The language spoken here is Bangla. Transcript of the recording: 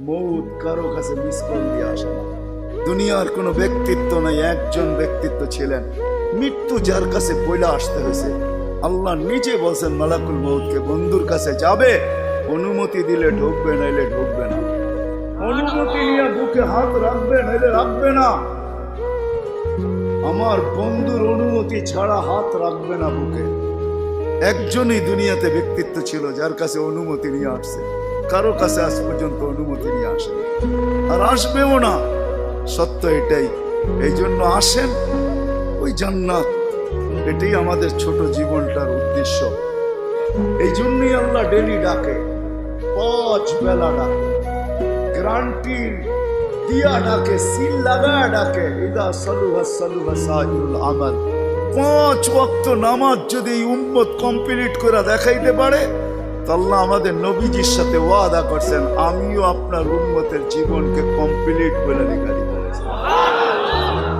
মৌত কারো কাছে মিস কল দিয়ে আসে না। দুনিয়ার কোনো ব্যক্তিত্ব নাই, একজন ব্যক্তিত্ব ছিলেন, মৃত্যু যার কাছে পয়লা আসতে হয়েছে। আল্লাহ নিজে বলছেন মালাকুল মৌতকে, বন্ধুর কাছে যাবে, অনুমতি দিলে ঢুকবে, নাইলে ঢুকবে না। অনুমতি নিয়ে বুকে হাত রাখবে, নাইলে রাখবে না। আমার বন্ধুর অনুমতি ছাড়া হাত রাখবে না বুকে। একজনই দুনিয়াতে ব্যক্তিত্ব ছিল যার কাছে অনুমতি নিয়ে আসছে, কারো কাছে আজ পর্যন্ত অনুমতি নিয়ে আসে আর আসবেও না। সত্য এটাই। এই জন্য আসেন, ওই জান্নাত, এটাই আমাদের ছোট জীবনটার উদ্দেশ্য। এই জন্যই আল্লাহ ডেলি ডাকে, 5 বেলা ডাকে, গ্যারান্টি দিয়া ডাকে, সিল লাগা ডাকে। ইদা সালুহা সালুহা সাইরুল আমাল। 5 ওয়াক্ত নামাজ যদি এই উম্মত কমপ্লিট করে দেখাইতে পারে, তো আল্লাহ আমাদের নবীজির সাথে ওয়াদা করছেন, আমিও আপনার উম্মতের জীবনকে কমপ্লিট করে দেখাই।